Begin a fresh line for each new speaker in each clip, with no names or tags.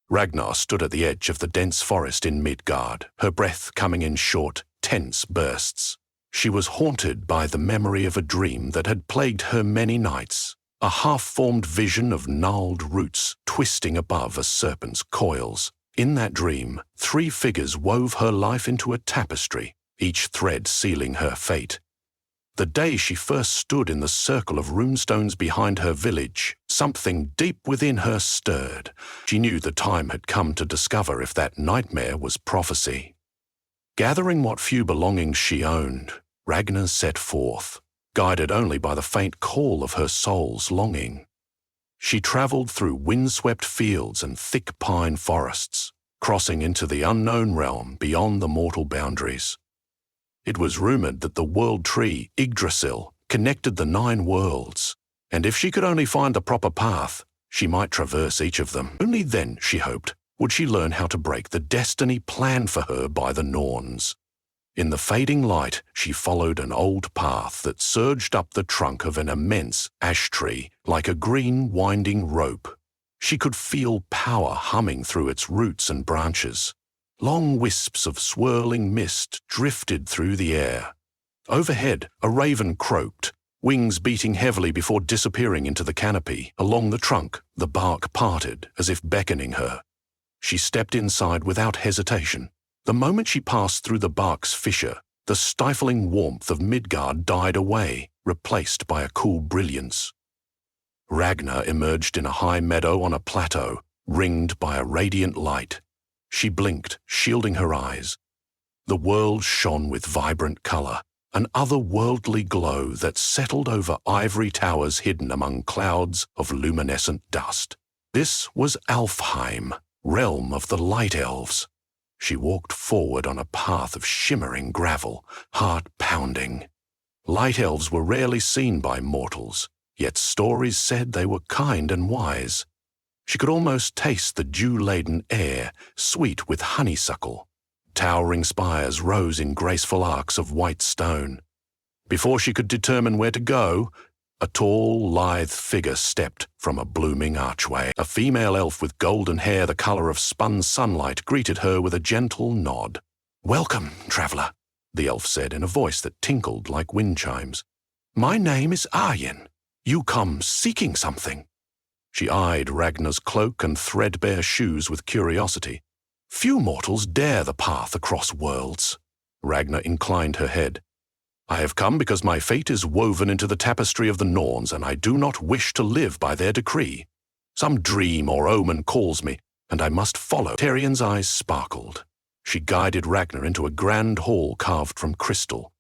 Ragnar stood at the edge of the dense forest in Midgard, her breath coming in short, tense bursts. She was haunted by the memory of a dream that had plagued her many nights, a half-formed vision of gnarled roots twisting above a serpent's coils. In that dream, 3 figures wove her life into a tapestry, each thread sealing her fate. The day she first stood in the circle of runestones behind her village, something deep within her stirred. She knew the time had come to discover if that nightmare was prophecy. Gathering what few belongings she owned, Ragnar set forth, guided only by the faint call of her soul's longing. She travelled through windswept fields and thick pine forests, crossing into the unknown realm beyond the mortal boundaries. It was rumoured that the world tree, Yggdrasil, connected the 9 worlds, and if she could only find the proper path, she might traverse each of them. Only then, she hoped, would she learn how to break the destiny planned for her by the Norns. In the fading light, she followed an old path that surged up the trunk of an immense ash tree like a green winding rope. She could feel power humming through its roots and branches. Long wisps of swirling mist drifted through the air. Overhead, a raven croaked, wings beating heavily before disappearing into the canopy. Along the trunk, the bark parted as if beckoning her. She stepped inside without hesitation. The moment she passed through the bark's fissure, the stifling warmth of Midgard died away, replaced by a cool brilliance. Ragnar emerged in a high meadow on a plateau, ringed by a radiant light. She blinked, shielding her eyes. The world shone with vibrant colour, an otherworldly glow that settled over ivory towers hidden among clouds of luminescent dust. This was Alfheim, realm of the Light Elves. She walked forward on a path of shimmering gravel, heart pounding. Light Elves were rarely seen by mortals, yet stories said they were kind and wise. She could almost taste the dew-laden air, sweet with honeysuckle. Towering spires rose in graceful arcs of white stone. Before she could determine where to go, a tall, lithe figure stepped from a blooming archway. A female elf with golden hair the colour of spun sunlight greeted her with a gentle nod. "Welcome, traveller," the elf said in a voice that tinkled like wind chimes. "My name is Arjen. You come seeking something." She eyed Ragnar's cloak and threadbare shoes with curiosity. "Few mortals dare the path across worlds." Ragnar inclined her head. "I have come because my fate is woven into the tapestry of the Norns, and I do not wish to live by their decree. Some dream or omen calls me, and I must follow." Terrian's eyes sparkled. She guided Ragnar into a grand hall carved from crystal.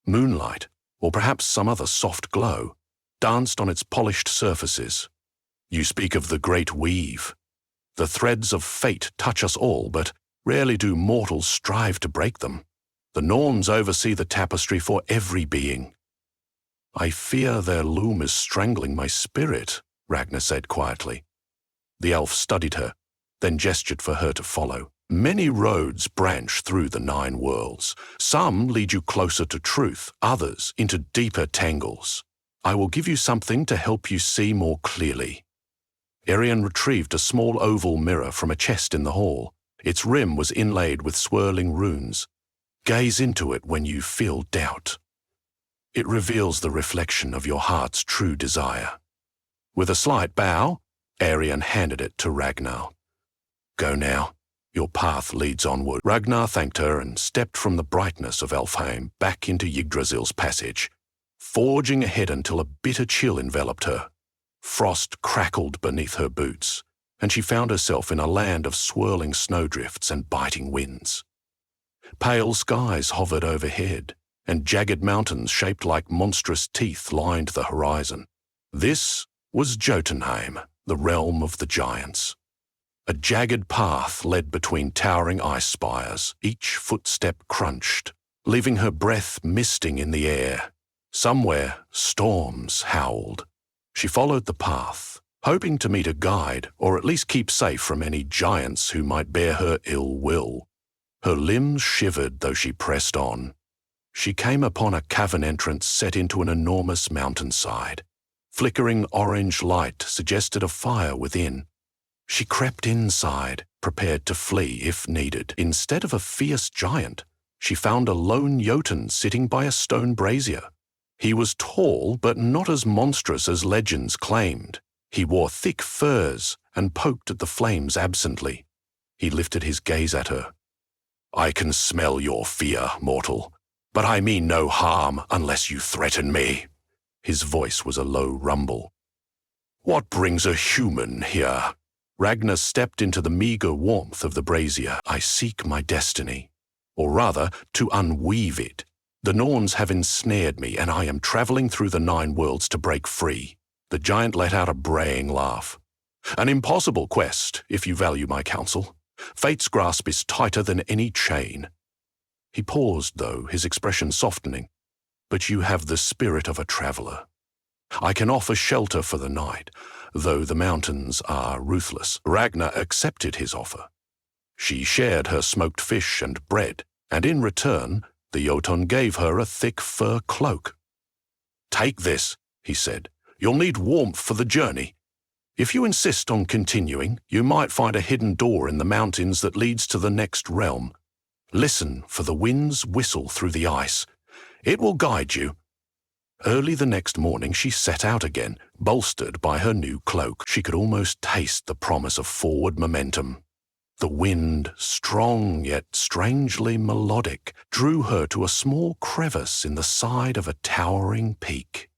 Moonlight, or perhaps some other soft glow, danced on its polished surfaces. "You speak of the great weave. The threads of fate touch us all, but rarely do mortals strive to break them. The Norns oversee the tapestry for every being." "I fear their loom is strangling my spirit," Ragnar said quietly. The elf studied her, then gestured for her to follow. "Many roads branch through the 9 worlds. Some lead you closer to truth, others into deeper tangles. I will give you something to help you see more clearly." Arian retrieved a small oval mirror from a chest in the hall. Its rim was inlaid with swirling runes. "Gaze into it when you feel doubt. It reveals the reflection of your heart's true desire." With a slight bow, Arian handed it to Ragnar. "Go now. Your path leads onward." Ragnar thanked her and stepped from the brightness of Alfheim back into Yggdrasil's passage, forging ahead until a bitter chill enveloped her. Frost crackled beneath her boots, and she found herself in a land of swirling snowdrifts and biting winds. Pale skies hovered overhead, and jagged mountains shaped like monstrous teeth lined the horizon. This was Jotunheim, the realm of the giants. A jagged path led between towering ice spires, each footstep crunched, leaving her breath misting in the air. Somewhere, storms howled. She followed the path, hoping to meet a guide or at least keep safe from any giants who might bear her ill will. Her limbs shivered though she pressed on. She came upon a cavern entrance set into an enormous mountainside. Flickering orange light suggested a fire within. She crept inside, prepared to flee if needed. Instead of a fierce giant, she found a lone Jotun sitting by a stone brazier. He was tall, but not as monstrous as legends claimed. He wore thick furs and poked at the flames absently. He lifted his gaze at her. "I can smell your fear, mortal, but I mean no harm unless you threaten me." His voice was a low rumble. "What brings a human here?" Ragnar stepped into the meager warmth of the brazier. "I seek my destiny, or rather, to unweave it. The Norns have ensnared me, and I am traveling through the 9 worlds to break free." The giant let out a braying laugh. "An impossible quest, if you value my counsel. Fate's grasp is tighter than any chain." He paused, though, his expression softening. "But you have the spirit of a traveler. I can offer shelter for the night, though the mountains are ruthless." Ragnar accepted his offer. She shared her smoked fish and bread, and in return, the Jotun gave her a thick fur cloak. "Take this," he said. "You'll need warmth for the journey. If you insist on continuing, you might find a hidden door in the mountains that leads to the next realm. Listen for the wind's whistle through the ice. It will guide you." Early the next morning she set out again, bolstered by her new cloak. She could almost taste the promise of forward momentum. The wind, strong yet strangely melodic, drew her to a small crevice in the side of a towering peak.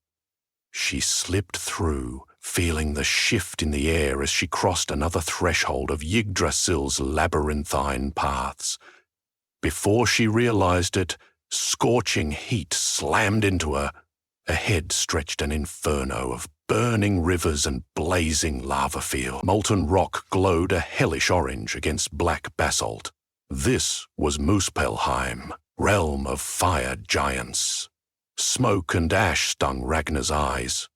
She slipped through, feeling the shift in the air as she crossed another threshold of Yggdrasil's labyrinthine paths. Before she realized it, scorching heat slammed into her. Ahead stretched an inferno of burning rivers and blazing lava fields. Molten rock glowed a hellish orange against black basalt. This was Muspelheim, realm of fire giants. Smoke and ash stung Ragnar's eyes.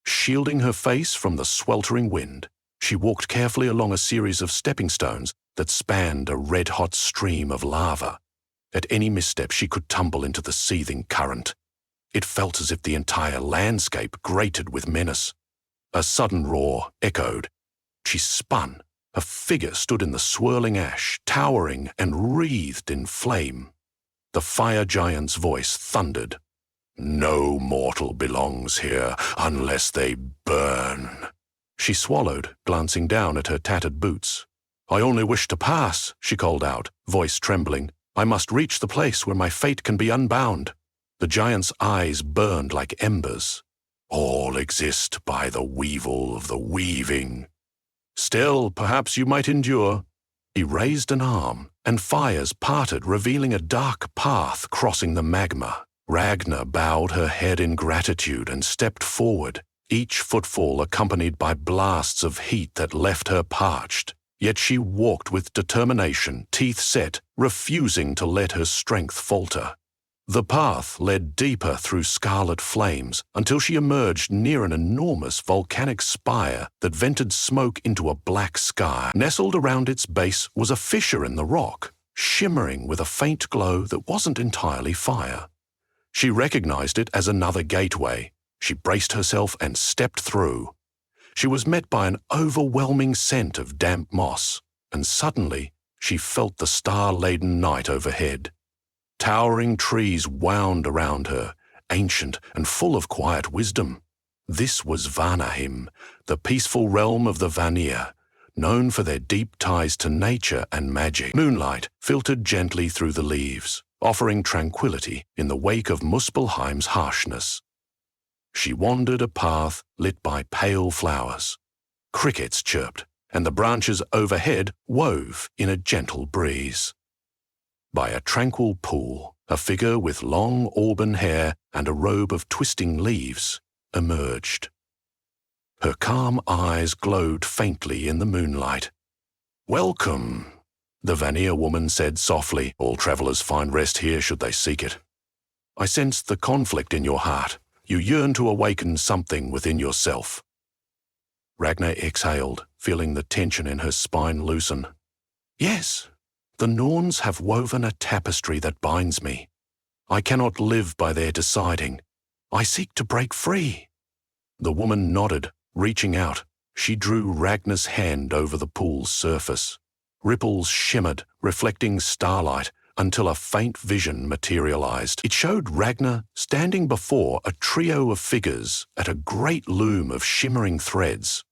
Shielding her face from the sweltering wind, she walked carefully along a series of stepping stones that spanned a red-hot stream of lava. At any misstep she could tumble into the seething current. It felt as if the entire landscape grated with menace. A sudden roar echoed. She spun. A figure stood in the swirling ash, towering and wreathed in flame. The fire giant's voice thundered. "No mortal belongs here unless they burn." She swallowed, glancing down at her tattered boots. "I only wish to pass," she called out, voice trembling. "I must reach the place where my fate can be unbound." The giant's eyes burned like embers. "All exist by the weevil of the weaving. Still, perhaps you might endure." He raised an arm, and fires parted, revealing a dark path crossing the magma. Ragnar bowed her head in gratitude and stepped forward, each footfall accompanied by blasts of heat that left her parched. Yet she walked with determination, teeth set, refusing to let her strength falter. The path led deeper through scarlet flames until she emerged near an enormous volcanic spire that vented smoke into a black sky. Nestled around its base was a fissure in the rock, shimmering with a faint glow that wasn't entirely fire. She recognized it as another gateway. She braced herself and stepped through. She was met by an overwhelming scent of damp moss, and suddenly she felt the star-laden night overhead. Towering trees wound around her, ancient and full of quiet wisdom. This was Vanaheim, the peaceful realm of the Vanir, known for their deep ties to nature and magic. Moonlight filtered gently through the leaves, offering tranquility in the wake of Muspelheim's harshness. She wandered a path lit by pale flowers. Crickets chirped, and the branches overhead wove in a gentle breeze. By a tranquil pool, a figure with long auburn hair and a robe of twisting leaves emerged. Her calm eyes glowed faintly in the moonlight. "Welcome," the Vanir woman said softly. "All travelers find rest here should they seek it. I sensed the conflict in your heart. You yearn to awaken something within yourself." Ragnar exhaled, feeling the tension in her spine loosen. "Yes. The Norns have woven a tapestry that binds me. I cannot live by their deciding. I seek to break free." The woman nodded, reaching out. She drew Ragnar's hand over the pool's surface. Ripples shimmered, reflecting starlight, until a faint vision materialized. It showed Ragnar standing before a trio of figures at a great loom of shimmering threads.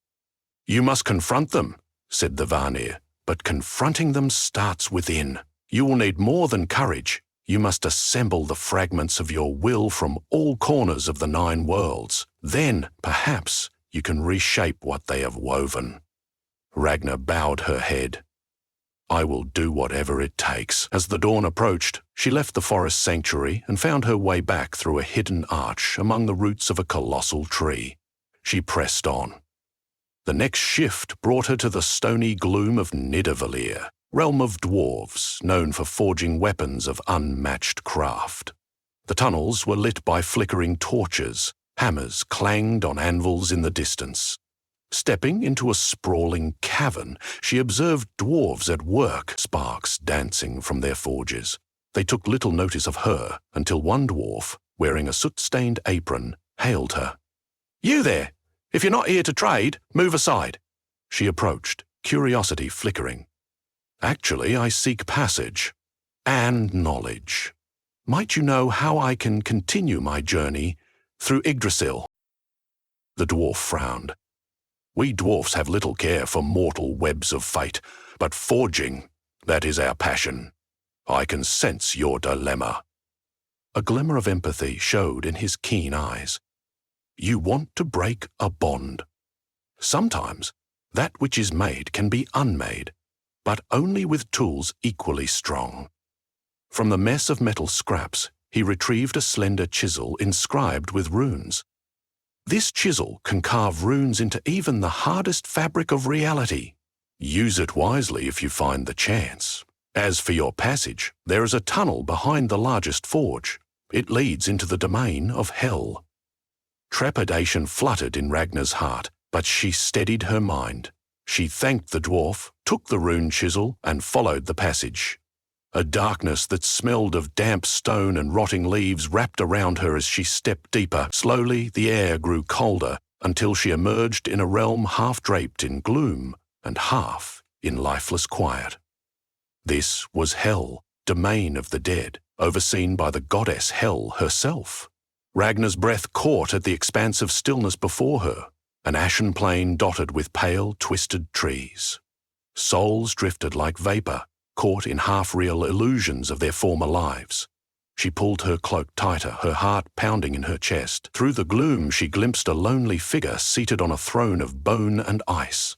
"You must confront them," said the Vanir, "but confronting them starts within. You will need more than courage. You must assemble the fragments of your will from all corners of the 9 worlds. Then, perhaps, you can reshape what they have woven." Ragnar bowed her head. "I will do whatever it takes." As the dawn approached, she left the forest sanctuary and found her way back through a hidden arch among the roots of a colossal tree. She pressed on. The next shift brought her to the stony gloom of Nidavellir, realm of dwarves, known for forging weapons of unmatched craft. The tunnels were lit by flickering torches. Hammers clanged on anvils in the distance. Stepping into a sprawling cavern, she observed dwarves at work, sparks dancing from their forges. They took little notice of her until one dwarf, wearing a soot-stained apron, hailed her. "You there! If you're not here to trade, move aside." She approached, curiosity flickering. "Actually, I seek passage and knowledge. Might you know how I can continue my journey through Yggdrasil?" The dwarf frowned. "We dwarfs have little care for mortal webs of fate, but forging, that is our passion. I can sense your dilemma." A glimmer of empathy showed in his keen eyes. "You want to break a bond. Sometimes that which is made can be unmade, but only with tools equally strong." From the mess of metal scraps, he retrieved a slender chisel inscribed with runes. "This chisel can carve runes into even the hardest fabric of reality. Use it wisely if you find the chance. As for your passage, there is a tunnel behind the largest forge. It leads into the domain of Hell." Trepidation fluttered in Ragnar's heart, but she steadied her mind. She thanked the dwarf, took the rune chisel, and followed the passage. A darkness that smelled of damp stone and rotting leaves wrapped around her as she stepped deeper. Slowly, the air grew colder until she emerged in a realm half draped in gloom and half in lifeless quiet. This was Hell, domain of the dead, overseen by the goddess Hel herself. Ragnar's breath caught at the expanse of stillness before her, an ashen plain dotted with pale, twisted trees. Souls drifted like vapor, caught in half-real illusions of their former lives. She pulled her cloak tighter, her heart pounding in her chest. Through the gloom she glimpsed a lonely figure seated on a throne of bone and ice.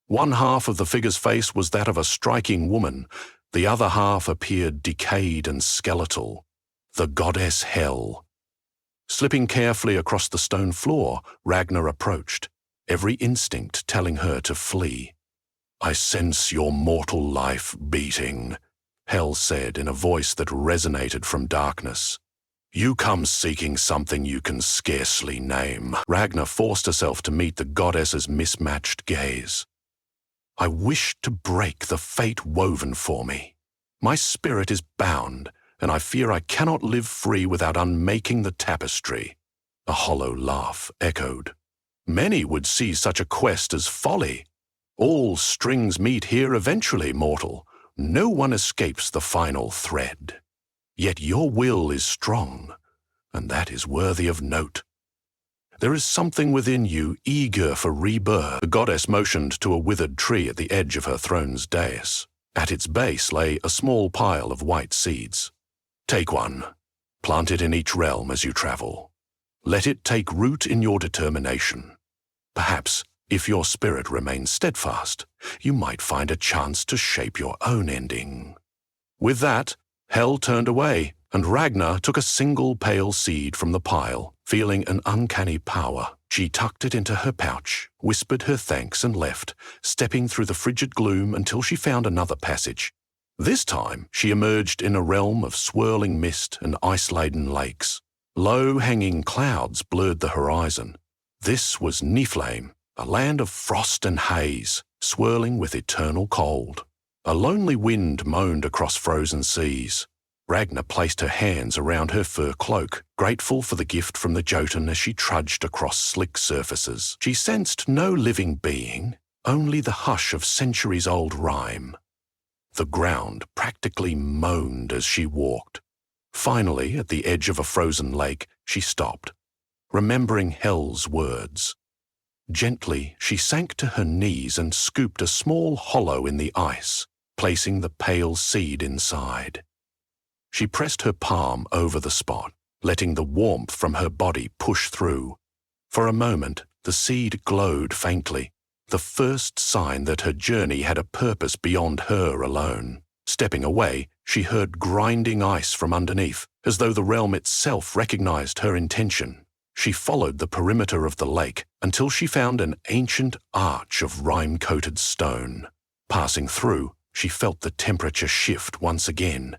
One half of the figure's face was that of a striking woman, the other half appeared decayed and skeletal. The goddess Hel. Slipping carefully across the stone floor, Ragnar approached, every instinct telling her to flee. "I sense your mortal life beating," Hel said in a voice that resonated from darkness. "You come seeking something you can scarcely name." Ragnar forced herself to meet the goddess's mismatched gaze. "I wish to break the fate woven for me. My spirit is bound, and I fear I cannot live free without unmaking the tapestry." A hollow laugh echoed. "Many would see such a quest as folly. All strings meet here eventually, mortal. No one escapes the final thread. Yet your will is strong, and that is worthy of note. There is something within you eager for rebirth." The goddess motioned to a withered tree at the edge of her throne's dais. At its base lay a small pile of white seeds. "Take one. Plant it in each realm as you travel. Let it take root in your determination. Perhaps, if your spirit remains steadfast, you might find a chance to shape your own ending." With that, Hel turned away, and Ragnar took a single pale seed from the pile, feeling an uncanny power. She tucked it into her pouch, whispered her thanks and left, stepping through the frigid gloom until she found another passage. This time, she emerged in a realm of swirling mist and ice-laden lakes. Low-hanging clouds blurred the horizon. This was Niflheim, a land of frost and haze, swirling with eternal cold. A lonely wind moaned across frozen seas. Ragnar placed her hands around her fur cloak, grateful for the gift from the Jotun as she trudged across slick surfaces. She sensed no living being, only the hush of centuries-old rhyme. The ground practically moaned as she walked. Finally, at the edge of a frozen lake, she stopped, remembering Hel's words. Gently, she sank to her knees and scooped a small hollow in the ice, placing the pale seed inside. She pressed her palm over the spot, letting the warmth from her body push through. For a moment, the seed glowed faintly, the first sign that her journey had a purpose beyond her alone. Stepping away, she heard grinding ice from underneath, as though the realm itself recognized her intention. She followed the perimeter of the lake until she found an ancient arch of rime-coated stone. Passing through, she felt the temperature shift once again.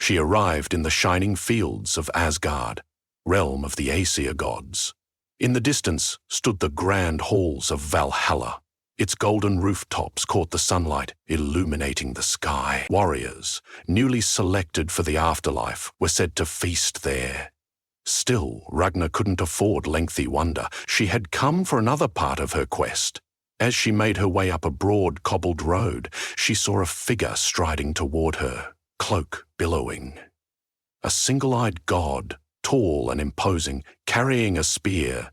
She arrived in the shining fields of Asgard, realm of the Aesir gods. In the distance stood the grand halls of Valhalla. Its golden rooftops caught the sunlight, illuminating the sky. Warriors, newly selected for the afterlife, were said to feast there. Still, Ragnar couldn't afford lengthy wonder. She had come for another part of her quest. As she made her way up a broad, cobbled road, she saw a figure striding toward her, cloak billowing. A single-eyed god, tall and imposing, carrying a spear.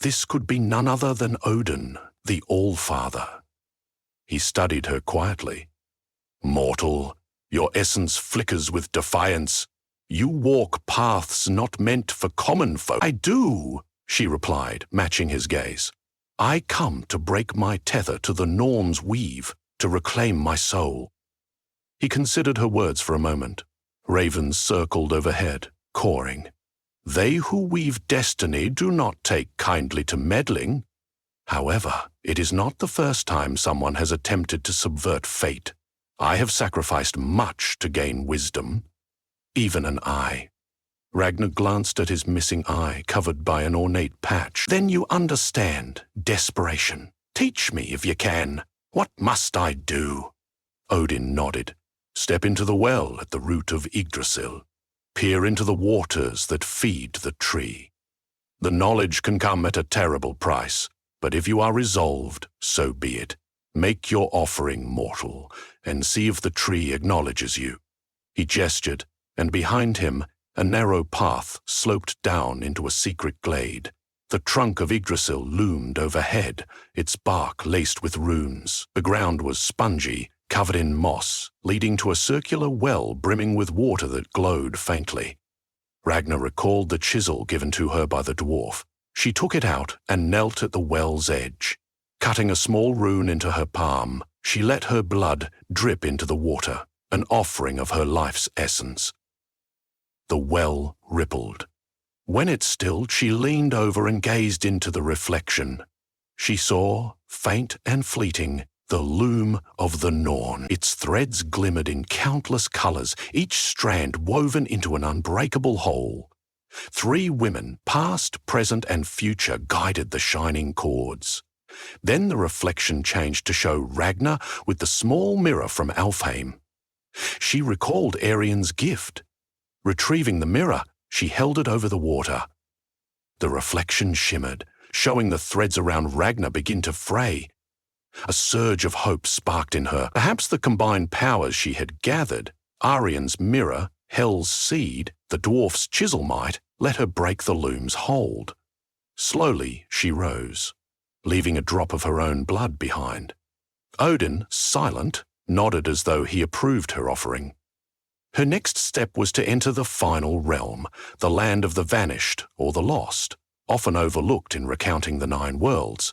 This could be none other than Odin, the All-Father. He studied her quietly. "Mortal, your essence flickers with defiance. You walk paths not meant for common folk." "I do," she replied, matching his gaze. "I come to break my tether to the Norns' weave, to reclaim my soul." He considered her words for a moment. Ravens circled overhead, cawing. "They who weave destiny do not take kindly to meddling. However, it is not the first time someone has attempted to subvert fate. I have sacrificed much to gain wisdom. Even an eye." Ragnar glanced at his missing eye, covered by an ornate patch. "Then you understand desperation. Teach me if you can. What must I do?" Odin nodded. "Step into the well at the root of Yggdrasil. Peer into the waters that feed the tree. The knowledge can come at a terrible price, but if you are resolved, so be it. Make your offering, mortal, and see if the tree acknowledges you." He gestured, and behind him, a narrow path sloped down into a secret glade. The trunk of Yggdrasil loomed overhead, its bark laced with runes. The ground was spongy, covered in moss, leading to a circular well brimming with water that glowed faintly. Ragnar recalled the chisel given to her by the dwarf. She took it out and knelt at the well's edge. Cutting a small rune into her palm, she let her blood drip into the water, an offering of her life's essence. The well rippled. When it stilled, she leaned over and gazed into the reflection. She saw, faint and fleeting, the loom of the Norn. Its threads glimmered in countless colors, each strand woven into an unbreakable whole. 3 women, past, present, and future, guided the shining cords. Then the reflection changed to show Ragnar with the small mirror from Alfheim. She recalled Arian's gift. Retrieving the mirror, she held it over the water. The reflection shimmered, showing the threads around Ragnar begin to fray. A surge of hope sparked in her. Perhaps the combined powers she had gathered, Arian's mirror, Hel's seed, the dwarf's chisel might, let her break the loom's hold. Slowly she rose, leaving a drop of her own blood behind. Odin, silent, nodded as though he approved her offering. Her next step was to enter the final realm, the land of the vanished or the lost, often overlooked in recounting the 9 worlds.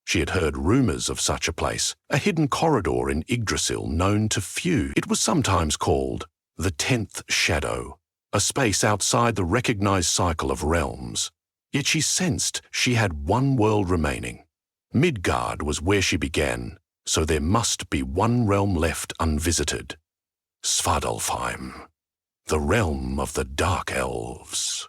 She had heard rumors of such a place, a hidden corridor in Yggdrasil known to few. It was sometimes called the 10th Shadow, a space outside the recognized cycle of realms. Yet she sensed she had one world remaining. Midgard was where she began, so there must be one realm left unvisited. Svadalfheim, the realm of the Dark Elves.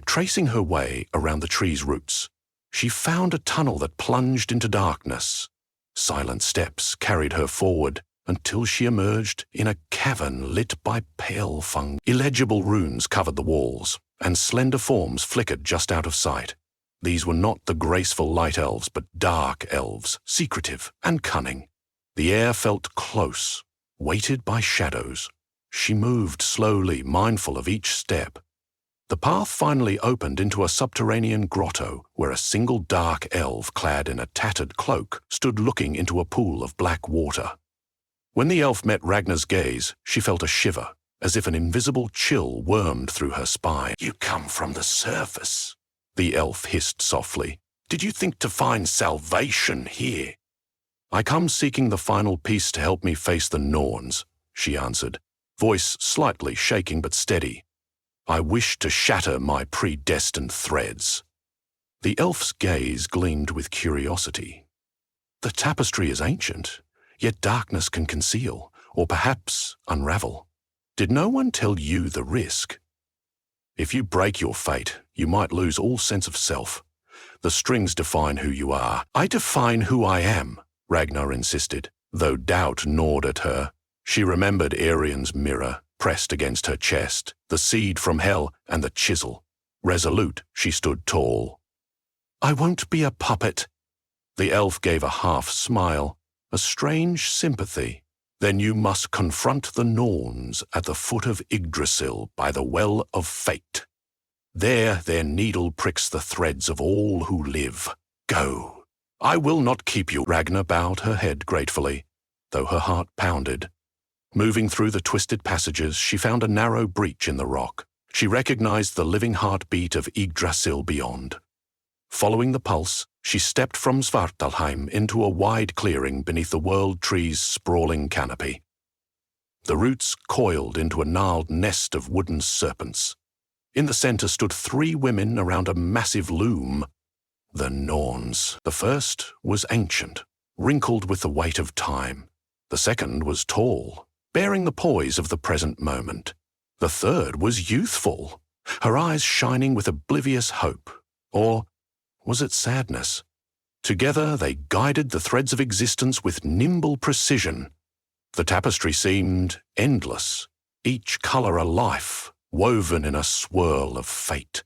Tracing her way around the tree's roots, she found a tunnel that plunged into darkness. Silent steps carried her forward until she emerged in a cavern lit by pale fungi. Illegible runes covered the walls, and slender forms flickered just out of sight. These were not the graceful light elves, but dark elves, secretive and cunning. The air felt close, weighted by shadows. She moved slowly, mindful of each step. The path finally opened into a subterranean grotto where a single dark elf clad in a tattered cloak stood looking into a pool of black water. When the elf met Ragnar's gaze, she felt a shiver, as if an invisible chill wormed through her spine. "You come from the surface," the elf hissed softly. "Did you think to find salvation here?" "I come seeking the final piece to help me face the Norns," she answered, voice slightly shaking but steady. "I wish to shatter my predestined threads." The elf's gaze gleamed with curiosity. "The tapestry is ancient, yet darkness can conceal, or perhaps unravel. Did no one tell you the risk? If you break your fate, you might lose all sense of self. The strings define who you are." "I define who I am," Ragnar insisted, though doubt gnawed at her. She remembered Arian's mirror pressed against her chest, the seed from hell and the chisel. Resolute, she stood tall. "I won't be a puppet." The elf gave a half smile, a strange sympathy. "Then you must confront the Norns at the foot of Yggdrasil by the Well of Fate. There their needle pricks the threads of all who live. Go." "I will not keep you." Ragnar bowed her head gratefully, though her heart pounded. Moving through the twisted passages, she found a narrow breach in the rock. She recognized the living heartbeat of Yggdrasil beyond. Following the pulse, she stepped from Svartalheim into a wide clearing beneath the world tree's sprawling canopy. The roots coiled into a gnarled nest of wooden serpents. In the center stood 3 women around a massive loom. The Norns. The first was ancient, wrinkled with the weight of time. The second was tall, bearing the poise of the present moment. The third was youthful, her eyes shining with oblivious hope. Or was it sadness? Together they guided the threads of existence with nimble precision. The tapestry seemed endless, each color a life, woven in a swirl of fate.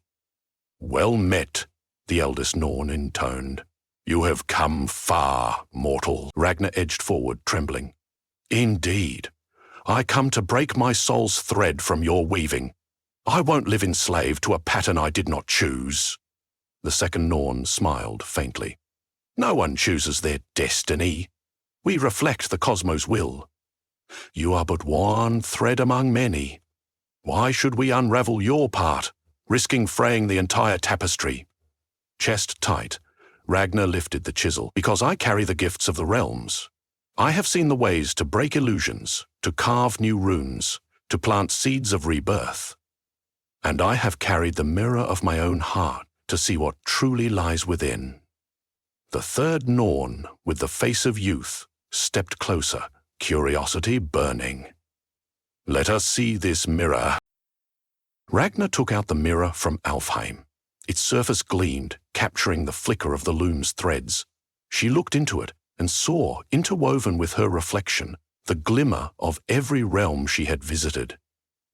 "Well met," the eldest Norn intoned. "You have come far, mortal." Ragnar edged forward, trembling. "Indeed. I come to break my soul's thread from your weaving. I won't live enslaved to a pattern I did not choose." The second Norn smiled faintly. "No one chooses their destiny. We reflect the cosmos' will. You are but one thread among many. Why should we unravel your part, risking fraying the entire tapestry?" Chest tight, Ragnar lifted the chisel. "Because I carry the gifts of the realms. I have seen the ways to break illusions, to carve new runes, to plant seeds of rebirth. And I have carried the mirror of my own heart to see what truly lies within." The third Norn, with the face of youth, stepped closer, curiosity burning. "Let us see this mirror." Ragnar took out the mirror from Alfheim. Its surface gleamed, capturing the flicker of the loom's threads. She looked into it and saw, interwoven with her reflection, the glimmer of every realm she had visited.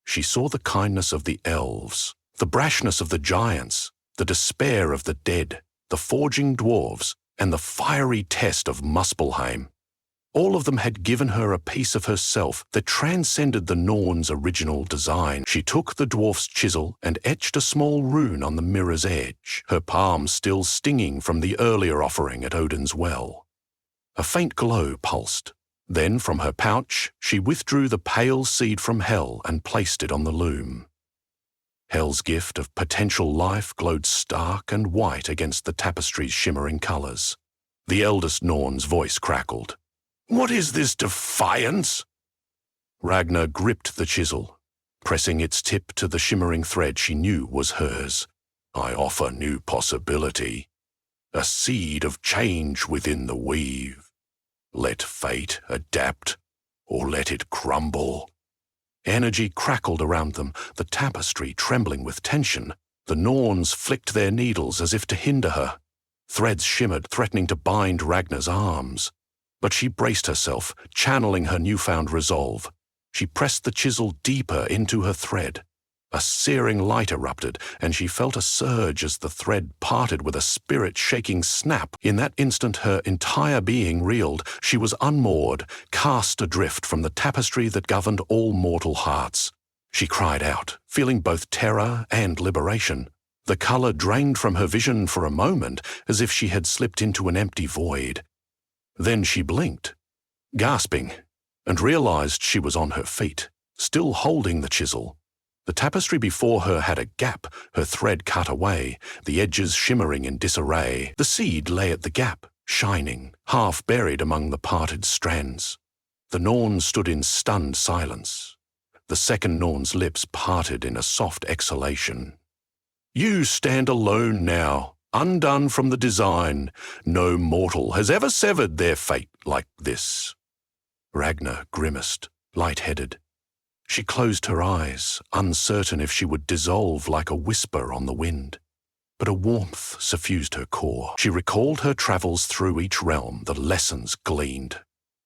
She saw the kindness of the elves, the brashness of the giants, the despair of the dead, the forging dwarves, and the fiery test of Muspelheim. All of them had given her a piece of herself that transcended the Norn's original design. She took the dwarf's chisel and etched a small rune on the mirror's edge, her palm still stinging from the earlier offering at Odin's well. A faint glow pulsed. Then from her pouch, she withdrew the pale seed from hell and placed it on the loom. Hell's gift of potential life glowed stark and white against the tapestry's shimmering colors. The eldest Norn's voice crackled. "What is this defiance?" Ragnar gripped the chisel, pressing its tip to the shimmering thread she knew was hers. "I offer new possibility. A seed of change within the weave. Let fate adapt, or let it crumble." Energy crackled around them, the tapestry trembling with tension. The Norns flicked their needles as if to hinder her. Threads shimmered, threatening to bind Ragnar's arms. But she braced herself, channeling her newfound resolve. She pressed the chisel deeper into her thread. A searing light erupted, and she felt a surge as the thread parted with a spirit-shaking snap. In that instant, her entire being reeled. She was unmoored, cast adrift from the tapestry that governed all mortal hearts. She cried out, feeling both terror and liberation. The color drained from her vision for a moment, as if she had slipped into an empty void. Then she blinked, gasping, and realized she was on her feet, still holding the chisel. The tapestry before her had a gap, her thread cut away, the edges shimmering in disarray. The seed lay at the gap, shining, half buried among the parted strands. The Norns stood in stunned silence. The second Norn's lips parted in a soft exhalation. "You stand alone now, undone from the design. No mortal has ever severed their fate like this." Ragnar grimaced, light-headed. She closed her eyes, uncertain if she would dissolve like a whisper on the wind. But a warmth suffused her core. She recalled her travels through each realm, the lessons gleaned.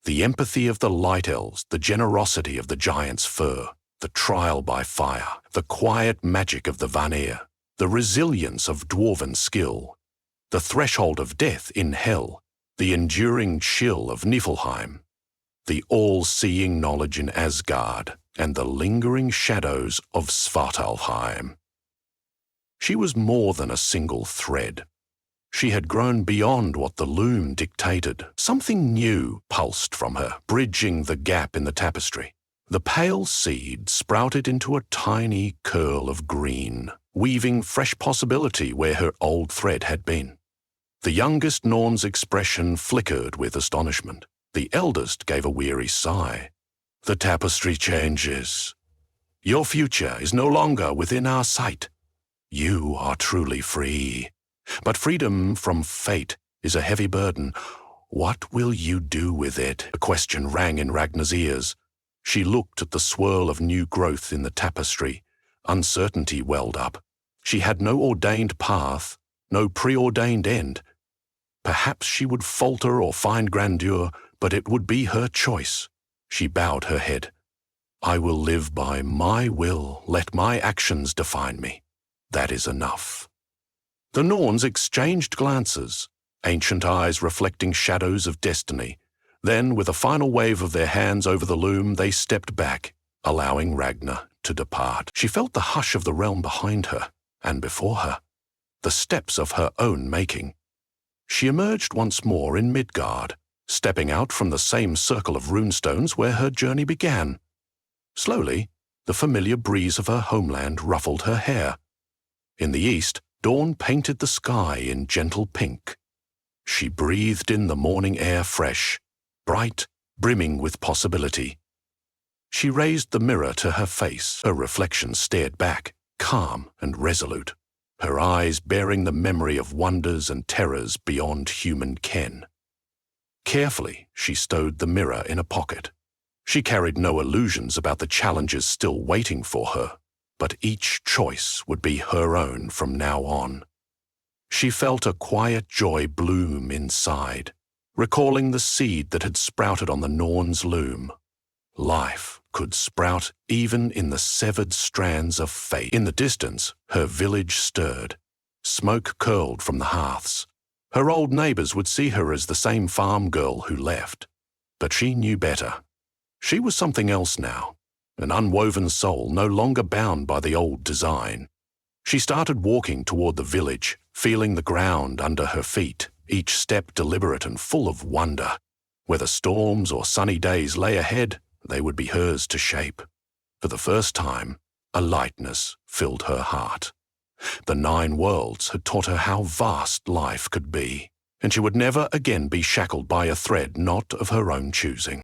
The empathy of the light elves, the generosity of the giant's fur, the trial by fire, the quiet magic of the Vanir, the resilience of dwarven skill, the threshold of death in hell, the enduring chill of Niflheim, the all-seeing knowledge in Asgard, and the lingering shadows of Svartalfheim. She was more than a single thread. She had grown beyond what the loom dictated. Something new pulsed from her, bridging the gap in the tapestry. The pale seed sprouted into a tiny curl of green, weaving fresh possibility where her old thread had been. The youngest Norn's expression flickered with astonishment. The eldest gave a weary sigh. "The tapestry changes. Your future is no longer within our sight. You are truly free. But freedom from fate is a heavy burden. What will you do with it?" A question rang in Ragnar's ears. She looked at the swirl of new growth in the tapestry. Uncertainty welled up. She had no ordained path, no preordained end. Perhaps she would falter or find grandeur, but it would be her choice. She bowed her head. "I will live by my will. Let my actions define me. That is enough." The Norns exchanged glances, ancient eyes reflecting shadows of destiny. Then, with a final wave of their hands over the loom, they stepped back, allowing Ragnar to depart. She felt the hush of the realm behind her, and before her, the steps of her own making. She emerged once more in Midgard, stepping out from the same circle of runestones where her journey began. Slowly, the familiar breeze of her homeland ruffled her hair. In the east, dawn painted the sky in gentle pink. She breathed in the morning air fresh, bright, brimming with possibility. She raised the mirror to her face. Her reflection stared back, calm and resolute, her eyes bearing the memory of wonders and terrors beyond human ken. Carefully, she stowed the mirror in a pocket. She carried no illusions about the challenges still waiting for her, but each choice would be her own from now on. She felt a quiet joy bloom inside, recalling the seed that had sprouted on the Norn's loom. Life could sprout even in the severed strands of fate. In the distance, her village stirred. Smoke curled from the hearths. Her old neighbors would see her as the same farm girl who left. But she knew better. She was something else now, an unwoven soul no longer bound by the old design. She started walking toward the village, feeling the ground under her feet, each step deliberate and full of wonder. Whether storms or sunny days lay ahead, they would be hers to shape. For the first time, a lightness filled her heart. The 9 worlds had taught her how vast life could be, and she would never again be shackled by a thread not of her own choosing.